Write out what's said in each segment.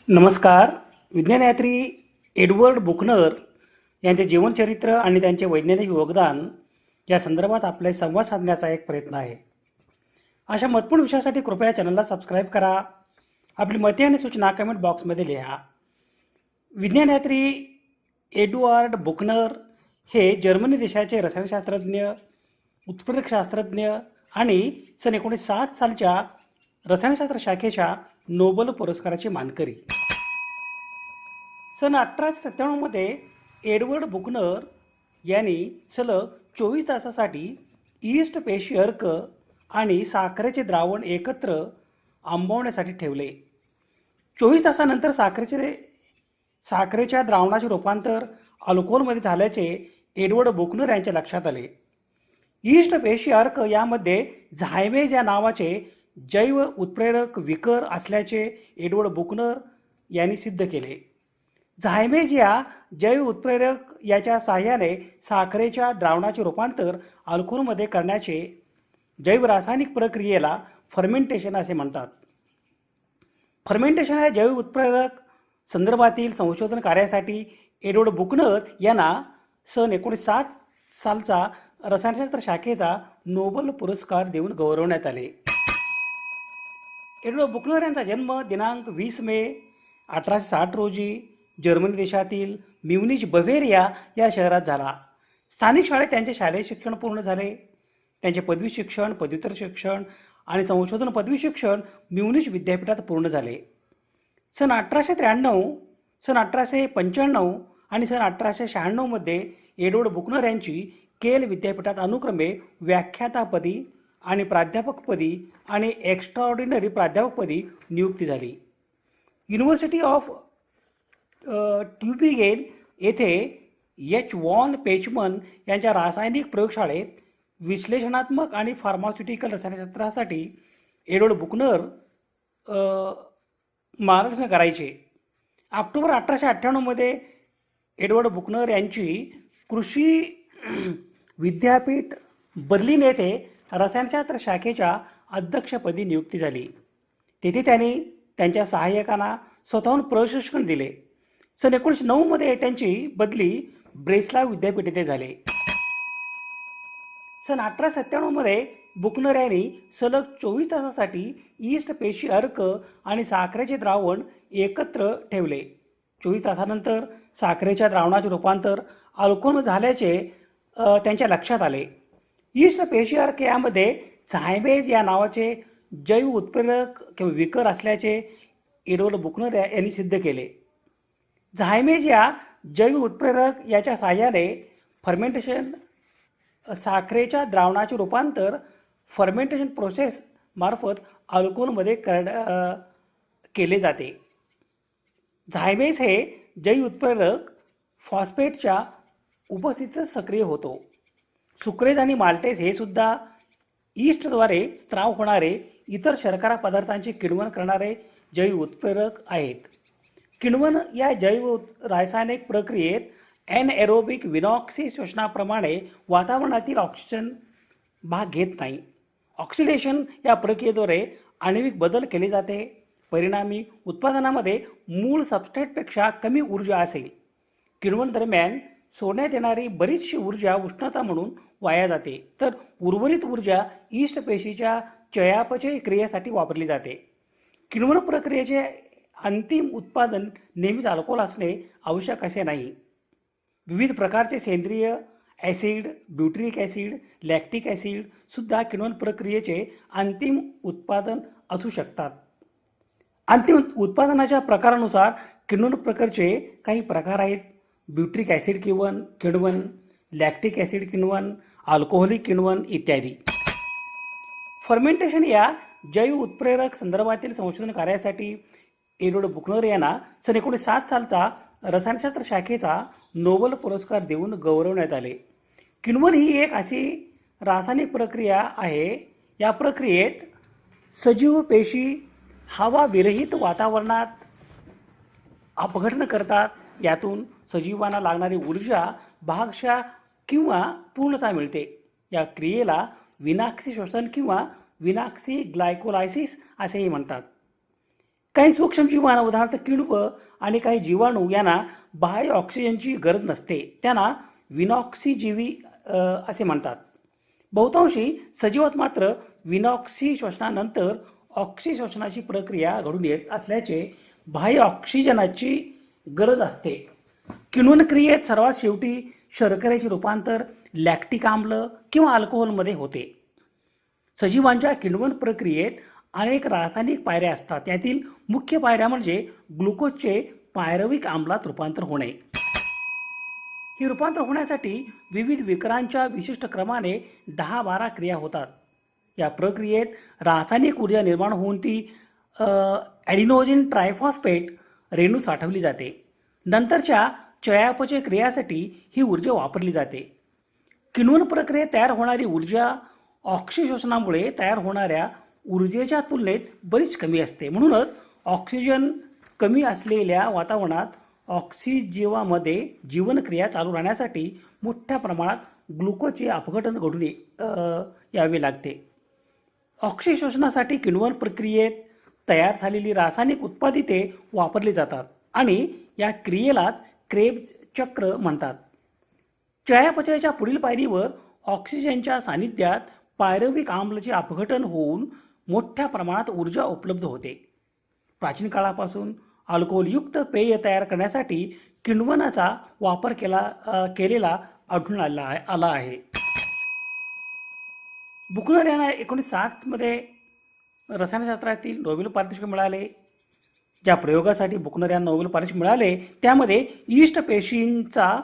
नमस्कार. विज्ञानयात्री एडवर्ड बुकनर यांचे जीवनचरित्र आणि त्यांचे वैज्ञानिक योगदान या संदर्भात आपले संवाद साधण्याचा एक प्रयत्न आहे. अशा महत्त्वपूर्ण विषयासाठी कृपया चॅनलला सबस्क्राईब करा. आपली मते आणि सूचना कमेंट बॉक्समध्ये लिहा. विज्ञानयात्री एडवर्ड बुकनर हे जर्मनी देशाचे रसायनशास्त्रज्ञ, उत्प्रेरक शास्त्रज्ञ आणि सन 1907 सालच्या रसायनशास्त्र शाखेच्या नोबेल पुरस्काराचे मानकरी. सन 1897 एडवर्ड बुकनर यांनी सलग 24 तासासाठी ईस्ट पेशी अर्क आणि साखरेचे द्रावण एकत्र आंबवण्यासाठी ठेवले. 24 तासानंतर साखरेच्या द्रावणाचे रूपांतर अल्कोहोलमध्ये झाल्याचे एडवर्ड बुकनर यांच्या लक्षात आले. ईस्ट पेशी अर्क यामध्ये झायमेज या नावाचे जैव उत्प्रेरक विकर असल्याचे एडवर्ड बुकनर यांनी सिद्ध केले. झायमेज या जैव उत्प्रेरक याच्या साहाय्याने साखरेच्या द्रावणाचे रूपांतर अल्कोहोलमध्ये करण्याचे जैव रासायनिक प्रक्रियेला फर्मेंटेशन असे म्हणतात. फर्मेंटेशन या जैव उत्प्रेरक संदर्भातील संशोधन कार्यासाठी एडवर्ड बुकनर यांना सन 1907 सालचा रसायनशास्त्र शाखेचा नोबेल पुरस्कार देऊन गौरवण्यात आले. एडवर्ड बुकनर यांचा जन्म दिनांक 20 मे 1860 रोजी जर्मनी देशातील म्युनिच बवेरिया या शहरात झाला. स्थानिक शाळेत त्यांचे शालेय शिक्षण पूर्ण झाले. त्यांचे पदवी शिक्षण, पदव्युत्तर शिक्षण आणि संशोधन पदवी शिक्षण म्युनिच विद्यापीठात पूर्ण झाले. सन 1893, सन 1895 आणि सन 1896 मध्ये एडवर्ड बुकनर यांची केल विद्यापीठात अनुक्रमे व्याख्यातापदी आणि प्राध्यापकपदी आणि एक्स्ट्राऑर्डिनरी प्राध्यापकपदी नियुक्ती झाली. युनिव्हर्सिटी ऑफ ट्युबिंगेन येथे एच वॉन पेचमन यांच्या रासायनिक प्रयोगशाळेत विश्लेषणात्मक आणि फार्मास्युटिकल रसायनशास्त्रासाठी एडवर्ड बुकनर मार्गदर्शन करायचे. ऑक्टोबर 1898 मध्ये एडवर्ड बुकनर यांची कृषी विद्यापीठ बर्लिन येथे रसायनशास्त्र शाखेच्या अध्यक्षपदी नियुक्ती झाली. तेथे त्यांनी त्यांच्या सहाय्यकांना स्वतःहून प्रशिक्षण दिले. सन 1909 मध्ये त्यांची बदली ब्रेस्लाव विद्यापीठ येथे झाली. सन 1897 मध्ये बुकनर यांनी सलग 24 तासासाठी ईस्ट पेशी अर्क आणि साखरेचे द्रावण एकत्र ठेवले. 24 तासानंतर साखरेच्या द्रावणाचे रूपांतर अल्कोहोल झाल्याचे त्यांच्या लक्षात आले. ईस्ट पेशी अर्क यामध्ये झायमेज या नावाचे जैव उत्प्रेरक किंवा विकर असल्याचे एडवर्ड बुकनर यांनी सिद्ध केले. झायमेज या जैव उत्प्रेरक याच्या साहाय्याने फर्मेंटेशन साखरेच्या द्रावणाचे रूपांतर फर्मेंटेशन प्रोसेस मार्फत अल्कोहोलमध्ये केले जाते. झायमेज हे जैव उत्प्रेरक फॉस्फेटच्या उपस्थितीत सक्रिय होतो. सुक्रेज आणि माल्टेज हे सुद्धा ईस्टद्वारे स्त्राव होणारे इतर शर्करा पदार्थांची किण्वन करणारे जैव उत्प्रेरक आहेत. किण्वन या जैव रासायनिक प्रक्रियेत एनएरोबिक विनॉक्सी श्वसनाप्रमाणे वातावरणातील ऑक्सिजन भाग घेत नाही. ऑक्सिडेशन या प्रक्रियेद्वारे आण्विक बदल केले जाते. परिणामी उत्पादनामध्ये मूळ सबस्ट्रेटपेक्षा कमी ऊर्जा असेल. किण्वन दरम्यान सोडण्यात येणारी बरीचशी ऊर्जा उष्णता म्हणून वाया जाते, तर उर्वरित ऊर्जा ईस्ट पेशीच्या चयापचय क्रियेसाठी वापरली जाते. किण्वन प्रक्रियेचे अंतिम उत्पादन नेहमीच अल्कोहोल असणे आवश्यक असे नाही. विविध प्रकारचे सेंद्रिय ॲसिड, ब्युट्रिक ॲसिड, लॅक्टिक ॲसिड सुद्धा किण्वन प्रक्रियेचे अंतिम उत्पादन असू शकतात. अंतिम उत्पादनाच्या प्रकारानुसार किण्वन प्रकारचे काही प्रकार आहेत. ब्युट्रिक ॲसिड किण्वन, लॅक्टिक ॲसिड किण्वन, अल्कोहोलिक किण्वन इत्यादी. फर्मेंटेशन या जैव उत्प्रेरक संदर्भातील संशोधन कार्यासाठी एडवर्ड बुकनर यांना सन 1907 सालचा रसायनशास्त्र शाखेचा नोबेल पुरस्कार देऊन गौरवण्यात आले. किण्वन ही एक अशी रासायनिक प्रक्रिया आहे. या प्रक्रियेत सजीव पेशी हवा विरहित वातावरणात अपघटन करतात. यातून सजीवांना लागणारी ऊर्जा भागशः किंवा पूर्णतः मिळते. या क्रियेला विनाक्षी श्वसन किंवा विनाक्षी ग्लायकोलायसिस असेही म्हणतात. काही सूक्ष्म जीवांना उदाहरणार्थ किडक आणि काही जीवाणू यांना बाह्य ऑक्सिजनची गरज नसते, त्यांना विनॉक्सिजीवी असे म्हणतात. बहुतांशी सजीवात मात्र विनॉक्सी श्वसनानंतर ऑक्सिश्वसनाची प्रक्रिया घडून येत असल्याचे बाह्य ऑक्सिजनाची गरज असते. किण्वन क्रियेत सर्वात शेवटी शर्करेचे रूपांतर लॅक्टिक आम्ल किंवा अल्कोहोलमध्ये होते. सजीवांच्या किण्वन प्रक्रियेत अनेक रासायनिक पायऱ्या असतात. यातील मुख्य पायऱ्या म्हणजे ग्लुकोजचे पायरुव्हिक आम्लात रूपांतर होणे. ही रूपांतर होण्यासाठी विविध विकारांच्या विशिष्ट क्रमाने 10-12 क्रिया होतात. या प्रक्रियेत रासायनिक ऊर्जा निर्माण होऊन ती ॲडिनोसिन ट्रायफॉस्फेट रेणू साठवली जाते. नंतरच्या चयापचय क्रियासाठी ही ऊर्जा वापरली जाते. किण्वन प्रक्रियेत तयार होणारी ऊर्जा ऑक्सिशोषणामुळे तयार होणाऱ्या ऊर्जेच्या तुलनेत बरीच कमी असते. म्हणूनच ऑक्सिजन कमी असलेल्या वातावरणात ऑक्सिजीवामध्ये जीवनक्रिया चालू राहण्यासाठी मोठ्या प्रमाणात ग्लुकोजचे अपघटन घडून यावे लागते. ऑक्सिशोषणासाठी किण्वन प्रक्रियेत तयार झालेली रासायनिक उत्पादिते वापरली जातात आणि या क्रियेलाच क्रेब्स चक्र म्हणतात. चयापचयाच्या पुढील पायरीवर ऑक्सिजनच्या सानिध्यात पायरुव्हिक आम्लचे अपघटन होऊन मोठ्या प्रमाणात ऊर्जा उपलब्ध होते. प्राचीन काळापासून अल्कोहोलयुक्त पेय तयार करण्यासाठी किण्वनाचा वापर केलेला आढळून आला आहे. बुकनर यांना 1960 मध्ये रसायनशास्त्रातील नोबेल पारितोषिक मिळाले. ज्या प्रयोगासाठी बुकनर यांना नोबेल पारितोषिक मिळाले त्यामध्ये ईस्ट पेशींचा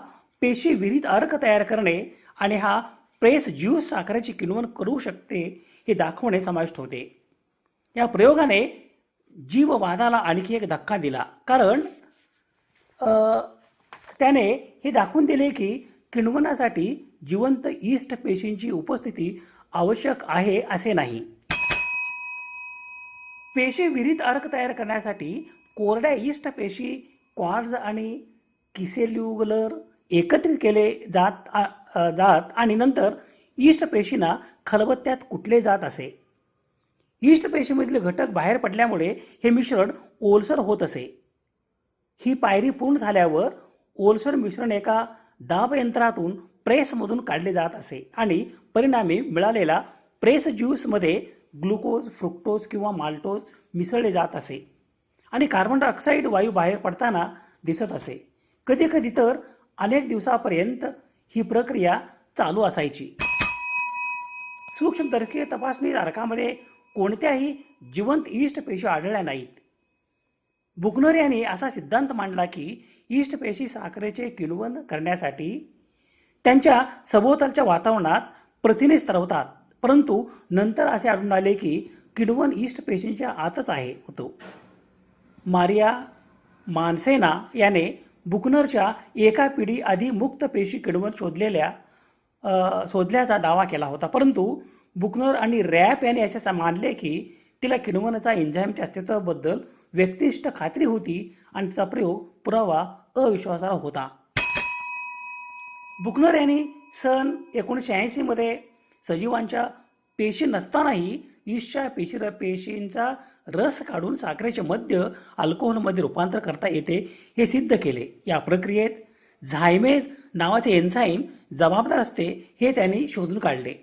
पेशी विरहित अर्क तयार करणे आणि हा प्रेस ज्यूस साखरेची किण्वन करू शकते हे दाखवणे समाविष्ट होते. या प्रयोगाने जीववादाला आणखी एक धक्का दिला, कारण त्याने हे दाखवून दिले की किण्वनासाठी जिवंत ईस्ट पेशींची उपस्थिती आवश्यक आहे असे नाही. पेशी विरहित अर्क तयार करण्यासाठी कोरड्या ईस्ट पेशी क्वार्ट्ज आणि किसेल्युलर एकत्रित केले जात आणि नंतर ईस्ट पेशींना खलबत्त्यात कुटले जात असे. ईस्ट पेशीमधील घटक बाहेर पडल्यामुळे हे मिश्रण ओलसर होत असे. ही पायरी पूर्ण झाल्यावर ओलसर मिश्रण एका दाब यंत्रातून प्रेसमधून काढले जात असे आणि परिणामी मिळालेला प्रेस ज्यूसमध्ये ग्लुकोज, फ्रुक्टोज किंवा माल्टोज मिसळले जात असे आणि कार्बन डायऑक्साईड वायू बाहेर पडताना दिसत असे. कधीकधी तर अनेक दिवसापर्यंत ही प्रक्रिया चालू असायची. सूक्ष्मदर्शकीय तपासणी अर्कामध्ये कोणत्याही जिवंत ईस्ट पेशी आढळल्या नाहीत. बुकनर यांनी असा सिद्धांत मांडला की ईस्ट पेशी साखरेचे किण्वन करण्यासाठी त्यांच्या सभोवतालच्या वातावरणात प्रथिने स्त्रवतात, परंतु नंतर असे आढळून आले की किण्वन ईस्ट पेशींच्या आतच होतो. मारिया मान्सेना याने बुकनरच्या एका पिढी आधी मुक्त पेशी किण्वन शोधल्याचा दावा केला होता, परंतु बुकनर आणि रॅप यांनी असे मानले की तिला किण्वनाचा एन्झाईमच्या अस्तित्वाबद्दल व्यक्तिनिष्ठ खात्री होती आणि तिचा प्रयोग पुरावा अविश्वासार्ह होता. बुकनर यांनी सन 1986 मध्ये सजीवांच्या पेशी नसतानाही ईस्टच्या पेशींचा रस काढून साखरेचे मद्य अल्कोहोलमध्ये रूपांतर करता येते हे सिद्ध केले. या प्रक्रियेत झायमेज नावाचे एन्झाईम जबाबदार असते हे त्यांनी शोधून काढले.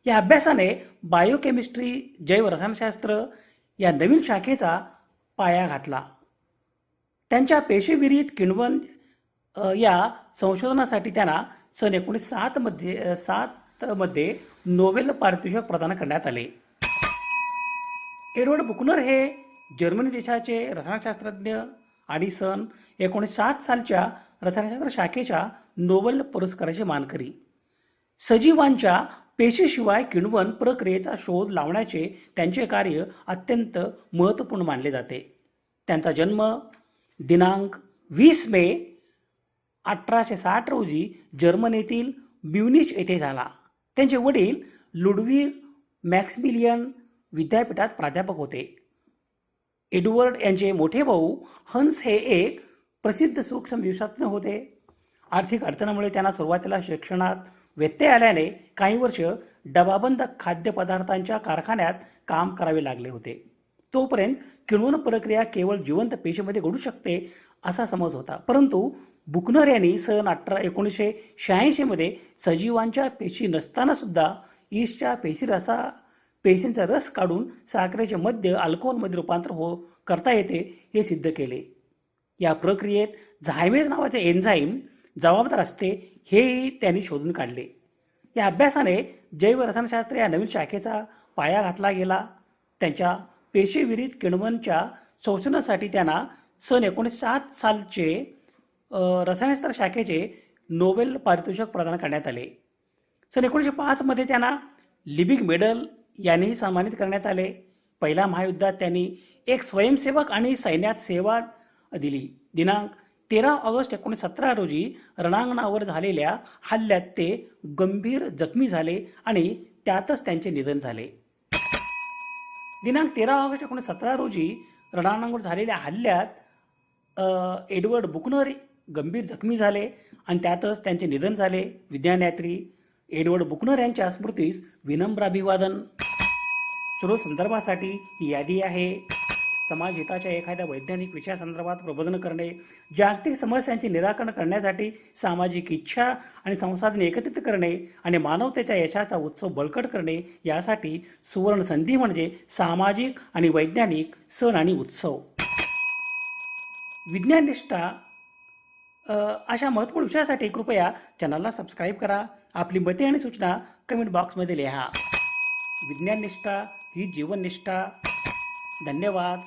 या अभ्यासाने बायोकेमिस्ट्री जैव रसायनशास्त्र या नवीन शाखेचा पाया घातला. त्यांच्या पेशीविरहित किण्वन या संशोधनासाठी त्यांना सन 1907 मध्ये नोबेल पारितोषिक प्रदान करण्यात आले. एडवर्ड बुकनर हे जर्मनी देशाचे रसायनशास्त्रज्ञ आणि सन 1907 सालच्या रसायनशास्त्र शाखेच्या नोबेल पुरस्काराचे मानकरी. सजीवांच्या पेशीशिवाय किण्वन प्रक्रियेचा शोध लावण्याचे त्यांचे कार्य अत्यंत महत्त्वपूर्ण मानले जाते. त्यांचा जन्म दिनांक 20 मे 1860 रोजी जर्मनीतील म्युनिच येथे झाला. त्यांचे वडील लुडविग मॅक्सिमिलियन विद्यापीठात प्राध्यापक होते. एडवर्ड यांचे मोठे भाऊ हन्स हे एक प्रसिद्ध सूक्ष्मजीवशास्त्रज्ञ होते. आर्थिक अडचणीमुळे त्यांना सुरुवातीला शिक्षणात व्यत्यय आल्याने काही वर्ष डबाबंद खाद्यपदार्थांच्या कारखान्यात काम करावे लागले होते. तोपर्यंत किण्वन प्रक्रिया केवळ जिवंत पेशीमध्ये घडू शकते असा समज होता. परंतु बुकनर यांनी सन 1986 मध्ये सजीवांच्या पेशी नसताना सुद्धा ईस्टच्या पेशींचा रस काढून साखरेचे मद्य अल्कोहोलमध्ये रूपांतर करता येते हे सिद्ध केले. या प्रक्रियेत झायमेज नावाचे एन्झाईम जबाबदार असते हेही त्यांनी शोधून काढले. या अभ्यासाने जैव रसायनशास्त्र या नवीन शाखेचा पाया घातला गेला. त्यांच्या पेशीविरहित किण्वनच्या संशोधनासाठी त्यांना सन 1907 सालचे रसायनशास्त्र शाखेचे नोबेल पारितोषिक प्रदान करण्यात आले. सन 1905 मध्ये त्यांना लिबिक मेडल यांनीही सन्मानित करण्यात आले. पहिल्या महायुद्धात त्यांनी एक स्वयंसेवक आणि सैन्यात सेवा दिली. दिनांक 13 ऑगस्ट 1917 रोजी रणांगणावर झालेल्या हल्ल्यात ते गंभीर जखमी झाले आणि त्यातच त्यांचे निधन झाले. दिनांक 13 ऑगस्ट 1917 रोजी रणांगणावर झालेल्या हल्ल्यात एडवर्ड बुकनर गंभीर जखमी झाले आणि त्यातच त्यांचे निधन झाले. विज्ञानयात्री एडवर्ड बुकनर यांच्या स्मृतीस विनम्र अभिवादन. स्रोत संदर्भासाठी ही यादी आहे. समाज हिताच्या एखाद्या वैज्ञानिक विषयासंदर्भात प्रबोधन करणे, जागतिक समस्यांचे निराकरण करण्यासाठी सामाजिक इच्छा आणि संसाधने एकत्रित करणे आणि मानवतेच्या यशाचा उत्सव बळकट करणे यासाठी सुवर्ण संधी म्हणजे सामाजिक आणि वैज्ञानिक सण आणि उत्सव. विज्ञाननिष्ठा अशा महत्त्वपूर्ण विषयासाठी कृपया चॅनलला सबस्क्राईब करा. आपली मते आणि सूचना कमेंट बॉक्समध्ये लिहा. विज्ञाननिष्ठा ही जीवननिष्ठा. धन्यवाद.